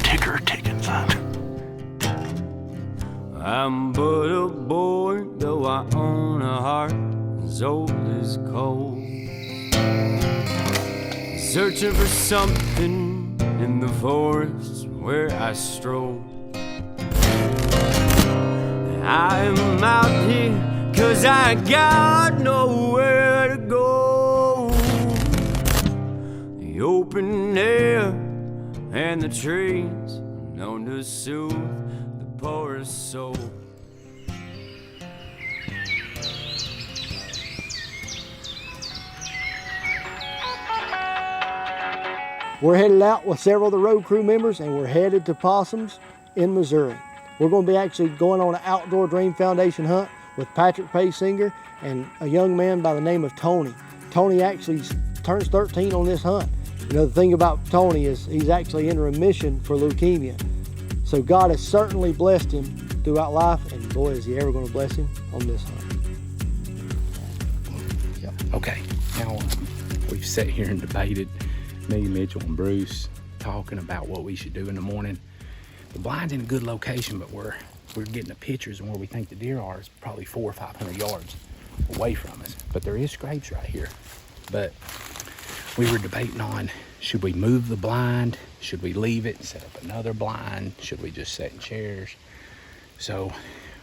ticker ticking, son. I'm but a boy, though I own a heart as old as coal. Searching for something in the forest where I stroll. I'm out here 'cause I got nowhere to go. The open air and the trees known to soothe the poorest soul. We're headed out with several of the road crew members, and we're headed to possums in Missouri. We're going to be actually going on an Outdoor Dream Foundation hunt with Patrick Paysinger and a young man by the name of Tony. Tony actually turns 13 on this hunt. You know, the thing about Tony is he's actually in remission for leukemia. So God has certainly blessed him throughout life, and boy, is he ever going to bless him on this hunt. Yep. Okay, now we've sat here and debated, me, Mitchell, and Bruce, talking about what we should do in the morning. The blind's in a good location, but we're getting the pictures, and where we think the deer are is probably 400 or 500 yards away from us. But there is scrapes right here. But we were debating on, should we move the blind? Should we leave it and set up another blind? Should we just sit in chairs? So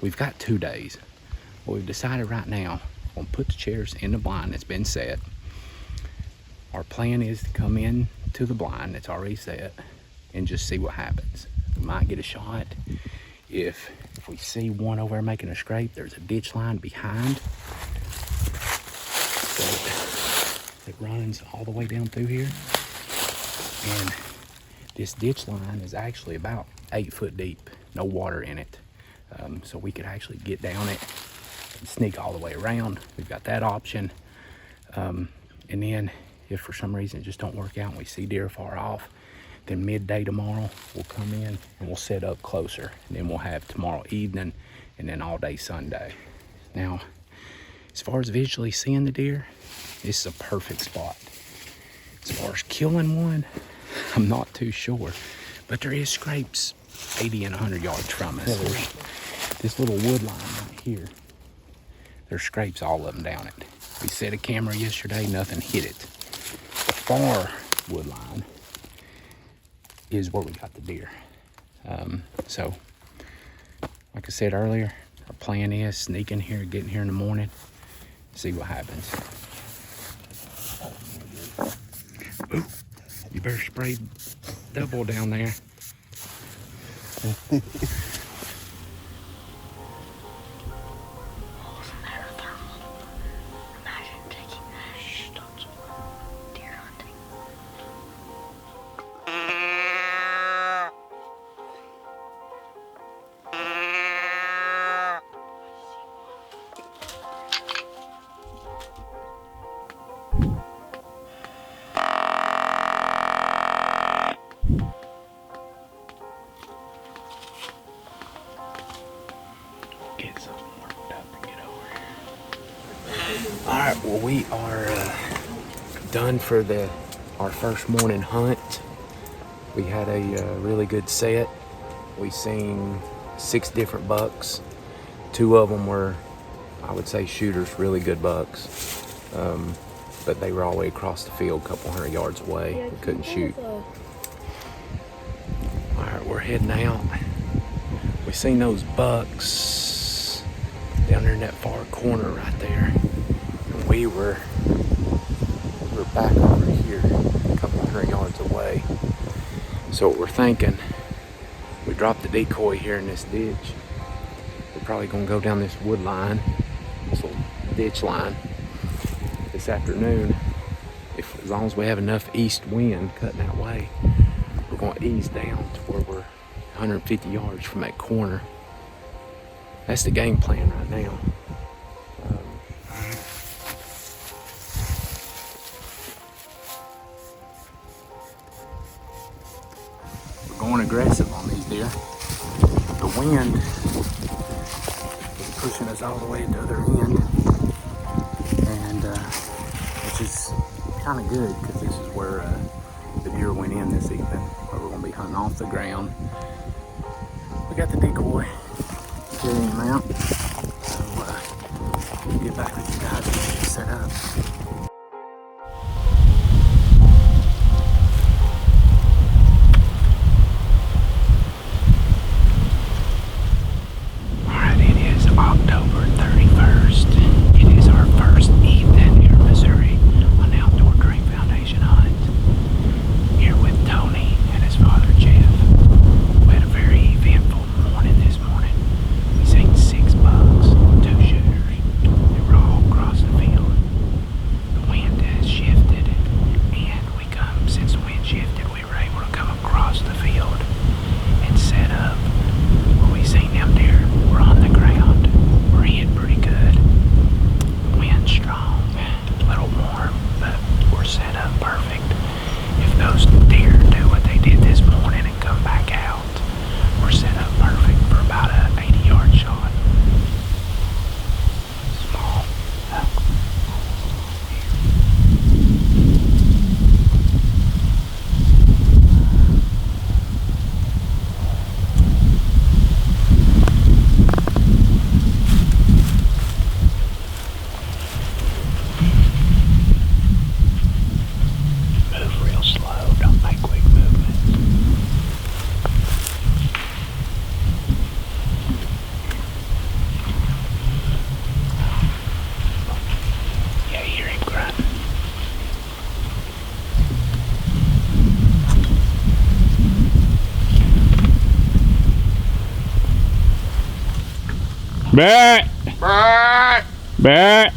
we've got 2 days. What we've decided right now, we'll put the chairs in the blind that's been set. Our plan is to come in to the blind that's already set and just see what happens. We might get a shot. If we see one over there making a scrape, there's a ditch line behind that runs all the way down through here. And this ditch line is actually about 8 foot deep, no water in it. So we could actually get down it and sneak all the way around. We've got that option. And then if for some reason it just don't work out and we see deer far off, then midday tomorrow we'll come in and we'll set up closer, and then we'll have tomorrow evening and then all day Sunday. Now, as far as visually seeing the deer, this is a perfect spot. As far as killing one, I'm not too sure, but there is scrapes 80 and 100 yards from us. There's this little wood line right here. There's scrapes, all of them down it. We set a camera yesterday, nothing hit it. The far wood line is where we got the deer. So, like I said earlier, our plan is sneak in here, get in here in the morning, see what happens. Ooh, you better spray double down there. Get something worked up and get over here. All right, well, we are done for our first morning hunt. We had a really good set. We seen 6 different bucks. 2 of them were, I would say, shooters, really good bucks. But they were all the way across the field, a couple 100 yards away. We couldn't shoot. All right, we're heading out. We seen those bucks down there in that far corner right there. And we were back over here, a couple 100 yards away. So what we're thinking, we dropped the decoy here in this ditch. We're probably gonna go down this wood line, this little ditch line, this afternoon. As long as we have enough east wind cutting that way, we're gonna ease down to where we're 150 yards from that corner. That's the game plan right now. We're going aggressive on these deer. The wind is pushing us all the way to the other end, and which is kind of good, because this is where the deer went in this evening, where we're going to be hunting. hunting off the ground. We got the decoy carrying him out. So we'll get back with you guys and get it set up. Alright, it is October 31st. It is our first evening here in Missouri on the Outdoor Dream Foundation hunt. Here with Tony and his father Jeff. We had a very eventful morning this morning. We seen 6 bucks, 2 shooters. They were all across the field. The wind has shifted, and since the wind shifted, we were able to come across the field and set up. Where we seen them deer were on the ground. We're hit pretty good. The wind's strong, a little warm, but we're set up perfect. If those deer do what they did this morning and come back out, we're set up perfect for about a 80-yard shot. Small. Move real slow, don't make quick movements. Yeah, you hear him grunting. Bat! Bat! Bat!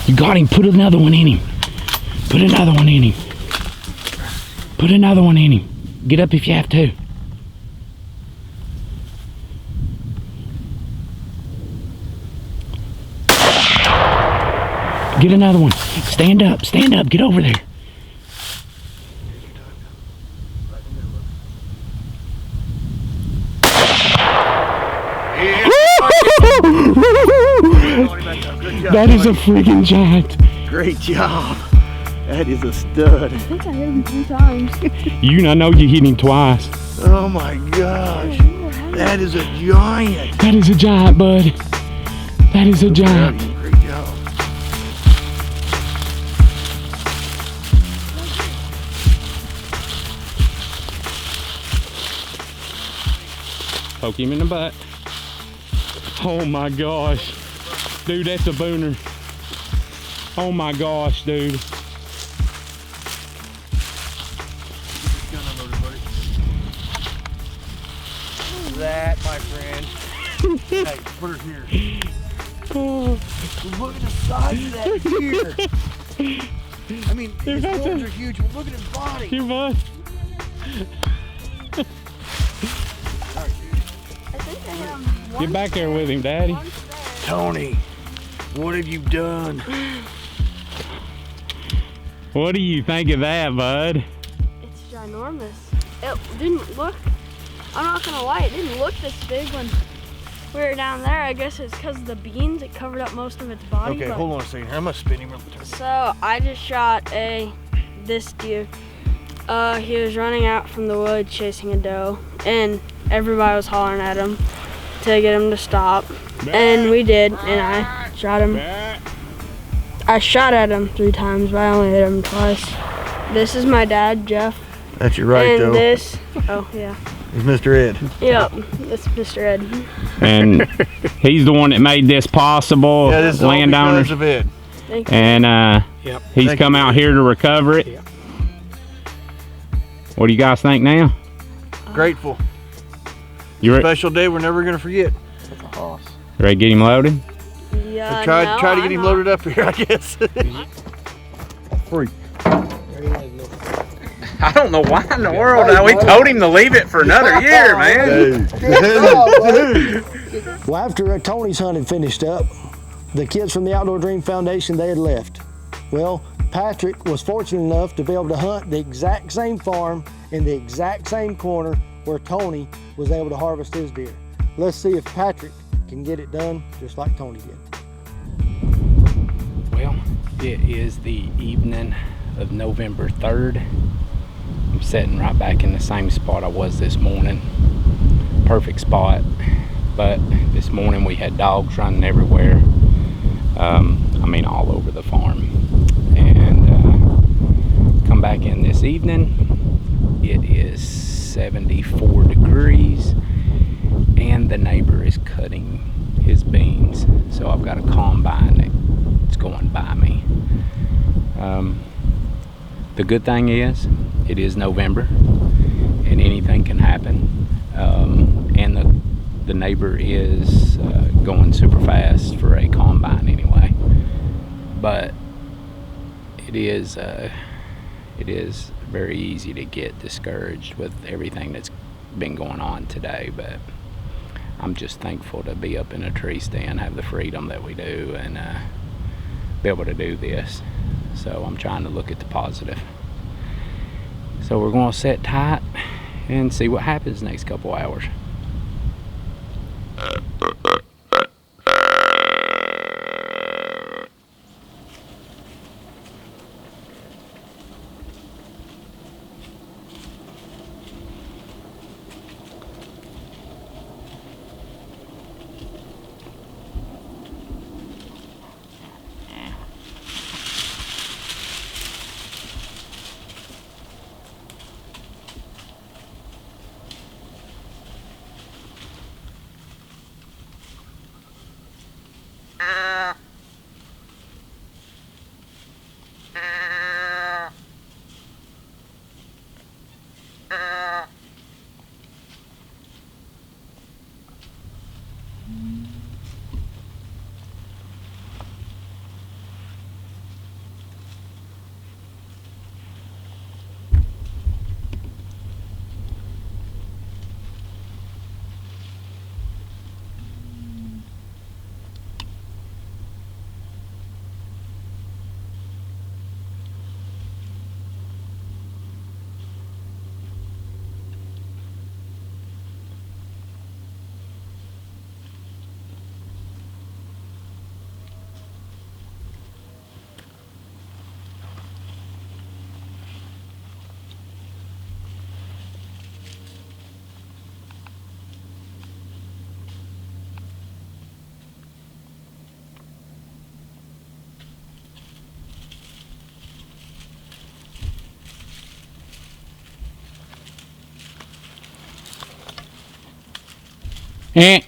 You got him. Put another one in him. Put another one in him. Put another one in him. Get up if you have to. Get another one. Stand up. Stand up. Get over there. That is a freaking giant. Great job. That is a stud. I think I hit him 3 times. I know you hit him twice. Oh my gosh. That is a giant. That is a giant, bud. That is a giant. Great job. Poke him in the butt. Oh my gosh. Dude, that's a booner. Oh my gosh, dude. That, my friend. Hey, put her here. Look at the size of that deer. I mean, his horns are huge, but look at his body. Here, bud. I think I hit him Get back there with him, Daddy. Tony, what have you done? What do you think of that, bud? It's ginormous. It didn't look, I'm not gonna lie, it didn't look this big when we were down there. I guess it's because of the beans, it covered up most of its body. Okay, hold on a second. I'm gonna spin him. So I just shot this deer. He was running out from the woods chasing a doe, and everybody was hollering at him to get him to stop. And we did, and I shot him. I shot at him 3 times, but I only hit him twice. This is my dad, Jeff. That's your right, and though. this, oh yeah. It's Mr. Ed. Yep, that's Mr. Ed. And he's the one that made this possible, Yeah, this is landowner. all because of Ed. Thank you. And he's Thank come you. out here to recover it. Yeah. What do you guys think now? Grateful. You Special day we're never gonna forget. ready to get him loaded? Yeah, So try no, to get I'm him not. loaded up here, I guess. Free. I don't know why in the world. We told him to leave it for another year, man. Well, after Tony's hunt had finished up, the kids from the Outdoor Dream Foundation, they had left. Well, Patrick was fortunate enough to be able to hunt the exact same farm in the exact same corner where Tony was able to harvest his deer. Let's see if Patrick can get it done just like Tony did. Well, It is the evening of November 3rd. I'm sitting right back in the same spot I was this morning. Perfect spot, but this morning we had dogs running everywhere. I mean all over the farm. And come back in this evening, it is 74 degrees and the neighbor is cutting his beans. So I've got a combine that's going by me. The good thing is, it is November and anything can happen. And the neighbor is going super fast for a combine anyway. But it is very easy to get discouraged with everything that's been going on today. But I'm just thankful to be up in a tree stand, have the freedom that we do, and be able to do this. So I'm trying to look at the positive. So we're going to sit tight and see what happens next couple hours. Eh.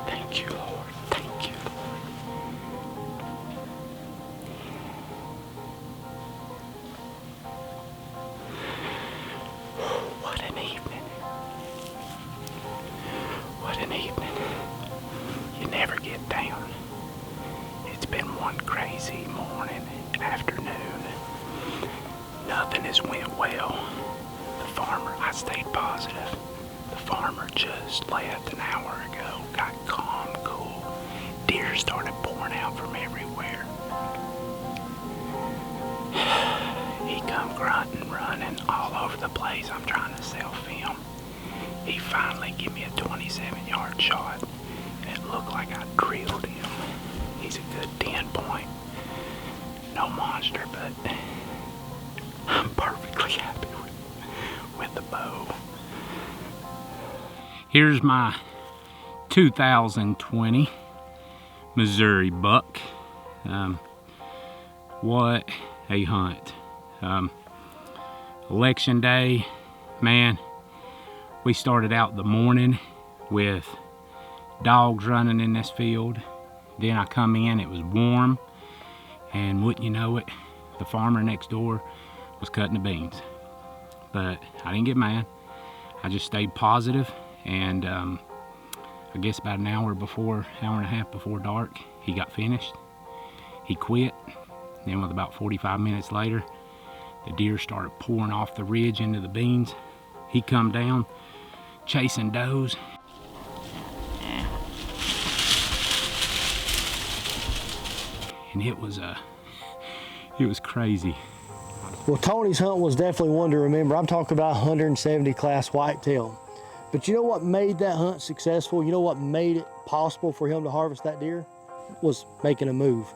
Thank you, Lord. Thank you, Lord. What an evening. What an evening. You never get down. It's been one crazy morning and afternoon. Nothing has went well. The farmer, I stayed positive. The farmer just left an hour ago. Got calm, cool. Deer started pouring out from everywhere. He come grunting, running all over the place. I'm trying to self-film. He finally gave me a 27-yard shot, and it looked like I drilled him. He's a good 10 point. No monster, but I'm perfectly happy with the bow. Here's my 2020 Missouri buck. What a hunt. Election day, man, we started out the morning with dogs running in this field. Then I come in, it was warm, and wouldn't you know it, the farmer next door was cutting the beans. But I didn't get mad. I just stayed positive, and I guess about an hour and a half before dark, he got finished. He quit. Then with about 45 minutes later, the deer started pouring off the ridge into the beans. He come down chasing does. and it was crazy. Well, Tony's hunt was definitely one to remember. I'm talking about 170 class whitetail. But you know what made that hunt successful? You know what made it possible for him to harvest that deer? Was making a move.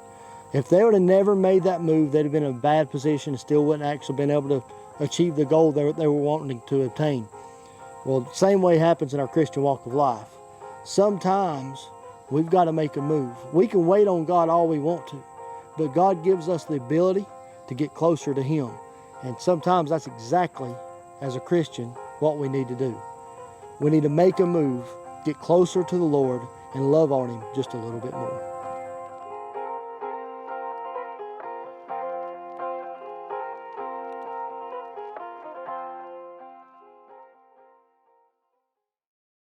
If they would have never made that move, they'd have been in a bad position and still wouldn't actually been able to achieve the goal they were wanting to obtain. Well, the same way happens in our Christian walk of life. Sometimes we've got to make a move. We can wait on God all we want to, but God gives us the ability to get closer to Him. And sometimes that's exactly, as a Christian, what we need to do. We need to make a move, get closer to the Lord, and love on Him just a little bit more.